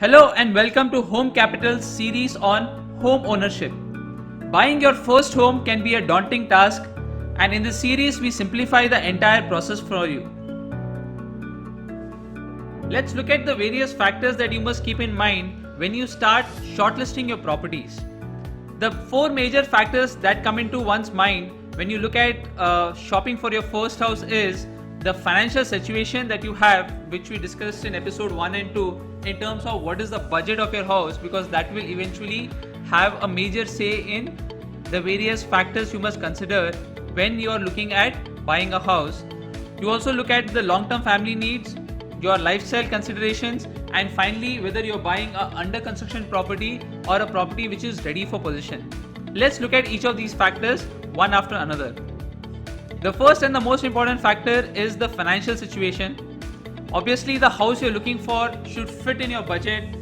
Hello and welcome to Home Capital's series on home ownership. Buying your first home can be a daunting task, and in this series we simplify the entire process for you. Let's look at the various factors that you must keep in mind when you start shortlisting your properties. The four major factors that come into one's mind when you look at shopping for your first house is the financial situation that you have, which we discussed in episode 1 and 2, in terms of what is the budget of your house, because that will eventually have a major say in the various factors you must consider when you are looking at buying a house. You also look at the long-term family needs, your lifestyle considerations, and finally whether you're buying a under construction property or a property which is ready for possession. Let's look at each of these factors one after another. The first and the most important factor is the financial situation. Obviously, the house you're looking for should fit in your budget.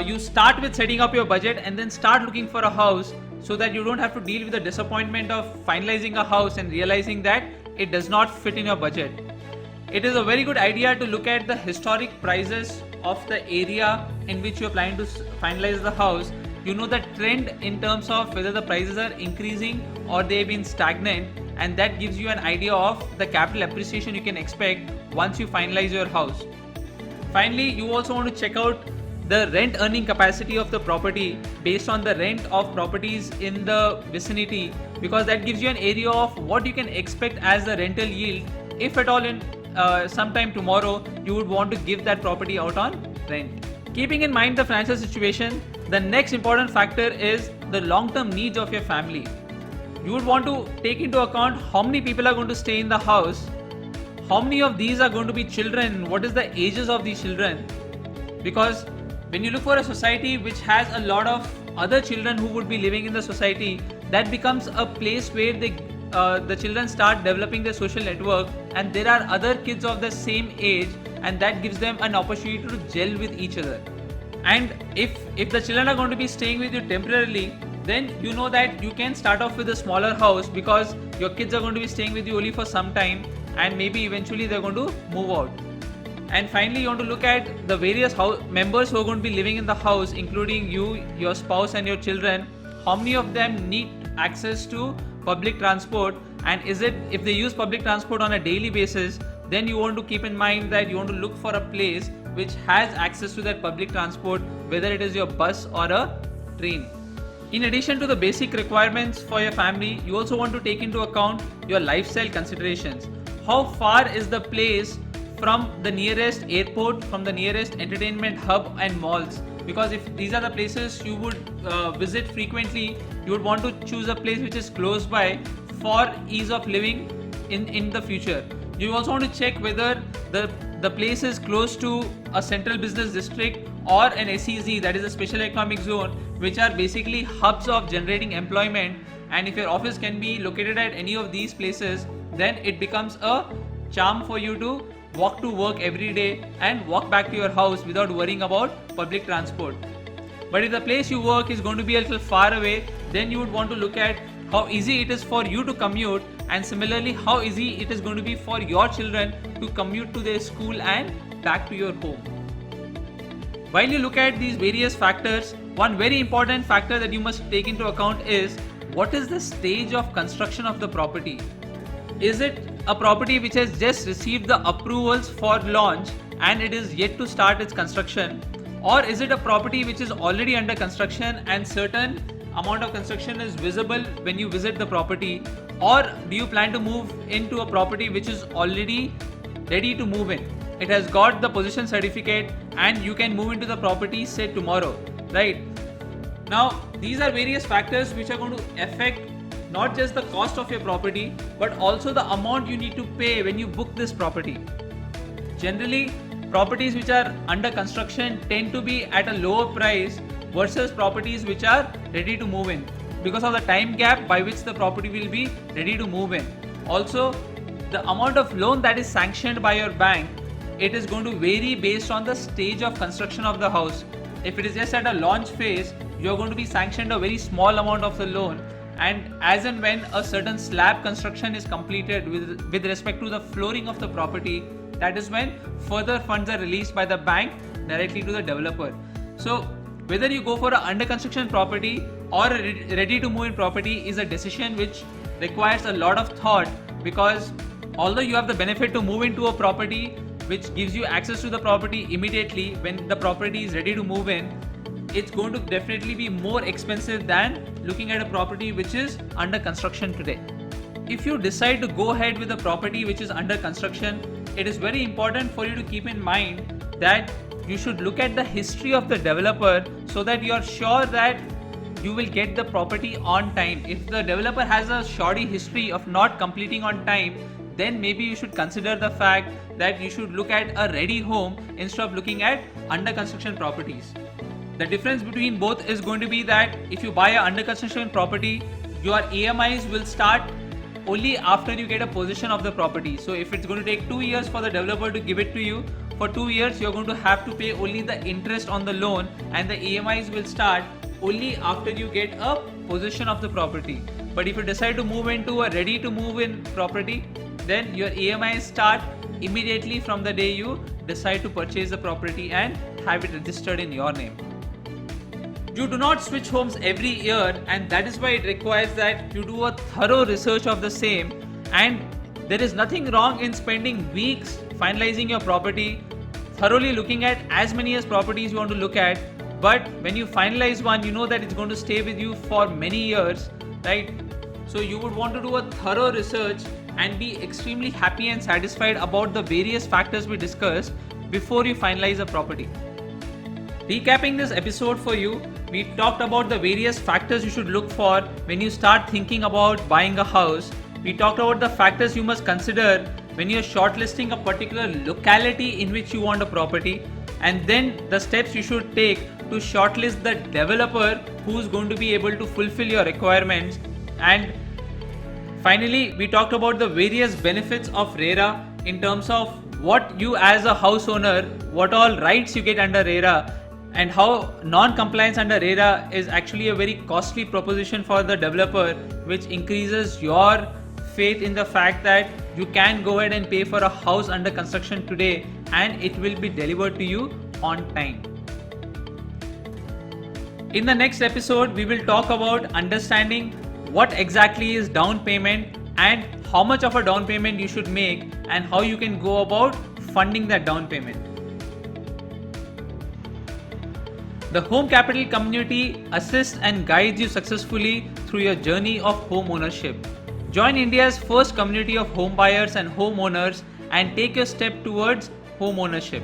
You start with setting up your budget and then start looking for a house so that you don't have to deal with the disappointment of finalizing a house and realizing that it does not fit in your budget. It is a very good idea to look at the historic prices of the area in which you're planning to finalize the house. You know the trend in terms of whether the prices are increasing or they've been stagnant, and that gives you an idea of the capital appreciation you can expect once you finalize your house. Finally, you also want to check out the rent earning capacity of the property based on the rent of properties in the vicinity, because that gives you an area of what you can expect as the rental yield if at all in sometime tomorrow you would want to give that property out on rent. Keeping in mind the financial situation, the next important factor is the long-term needs of your family. You would want to take into account how many people are going to stay in the house, how many of these are going to be children, what is the ages of these children, because when you look for a society which has a lot of other children who would be living in the society, that becomes a place where the children start developing their social network, and there are other kids of the same age, and that gives them an opportunity to gel with each other. And if the children are going to be staying with you temporarily, then you know that you can start off with a smaller house because your kids are going to be staying with you only for some time, and maybe eventually they're going to move out. And finally, you want to look at the various members who are going to be living in the house, including you, your spouse and your children. How many of them need access to public transport, and if they use public transport on a daily basis, then you want to keep in mind that you want to look for a place which has access to that public transport, whether it is your bus or a train. In addition to the basic requirements for your family, you also want to take into account your lifestyle considerations. How far is the place from the nearest airport, from the nearest entertainment hub and malls? Because if these are the places you would visit frequently, you would want to choose a place which is close by for ease of living in the future. You also want to check whether the place is close to a central business district or an SEZ, that is a special economic zone, which are basically hubs of generating employment. And if your office can be located at any of these places, then it becomes a charm for you to walk to work every day and walk back to your house without worrying about public transport. But if the place you work is going to be a little far away, then you would want to look at how easy it is for you to commute, and similarly how easy it is going to be for your children to commute to their school and back to your home. While you look at these various factors, one very important factor that you must take into account is what is the stage of construction of the property. Is it a property which has just received the approvals for launch and it is yet to start its construction, or is it a property which is already under construction and certain amount of construction is visible when you visit the property, or do you plan to move into a property which is already ready to move in? It has got the possession certificate and you can move into the property say tomorrow, right? Now these are various factors which are going to affect not just the cost of your property but also the amount you need to pay when you book this property. Generally, properties which are under construction tend to be at a lower price versus properties which are ready to move in, because of the time gap by which the property will be ready to move in. Also, the amount of loan that is sanctioned by your bank, it is going to vary based on the stage of construction of the house. If it is just at a launch phase, you are going to be sanctioned a very small amount of the loan, and as and when a certain slab construction is completed with respect to the flooring of the property, that is when further funds are released by the bank directly to the developer. So whether you go for an under construction property or a ready to move in property is a decision which requires a lot of thought, because although you have the benefit to move into a property which gives you access to the property immediately when the property is ready to move in, it's going to definitely be more expensive than looking at a property which is under construction today. If you decide to go ahead with a property which is under construction, it is very important for you to keep in mind that you should look at the history of the developer so that you are sure that you will get the property on time. If the developer has a shoddy history of not completing on time, then maybe you should consider the fact that you should look at a ready home instead of looking at under construction properties. The difference between both is going to be that if you buy an under construction property, your EMIs will start only after you get a possession of the property. So if it's going to take 2 years for the developer to give it to you, for 2 years you're going to have to pay only the interest on the loan, and the EMIs will start only after you get a possession of the property. But if you decide to move into a ready to move in property, then your EMIs start immediately from the day you decide to purchase the property and have it registered in your name. You do not switch homes every year, and that is why it requires that you do a thorough research of the same, and there is nothing wrong in spending weeks finalizing your property, thoroughly looking at as many as properties you want to look at. But when you finalize one, you know that it's going to stay with you for many years, right? So you would want to do a thorough research and be extremely happy and satisfied about the various factors we discussed before you finalize a property. Recapping this episode for you, we talked about the various factors you should look for when you start thinking about buying a house. We talked about the factors you must consider when you're shortlisting a particular locality in which you want a property, and then the steps you should take to shortlist the developer who's going to be able to fulfill your requirements. And finally, we talked about the various benefits of RERA in terms of what you as a house owner, what all rights you get under RERA, and how non-compliance under RERA is actually a very costly proposition for the developer, which increases your faith in the fact that you can go ahead and pay for a house under construction today and it will be delivered to you on time. In the next episode, we will talk about understanding what exactly is down payment and how much of a down payment you should make and how you can go about funding that down payment. The Home Capital community assists and guides you successfully through your journey of home ownership. Join India's first community of home buyers and homeowners and take a step towards home ownership.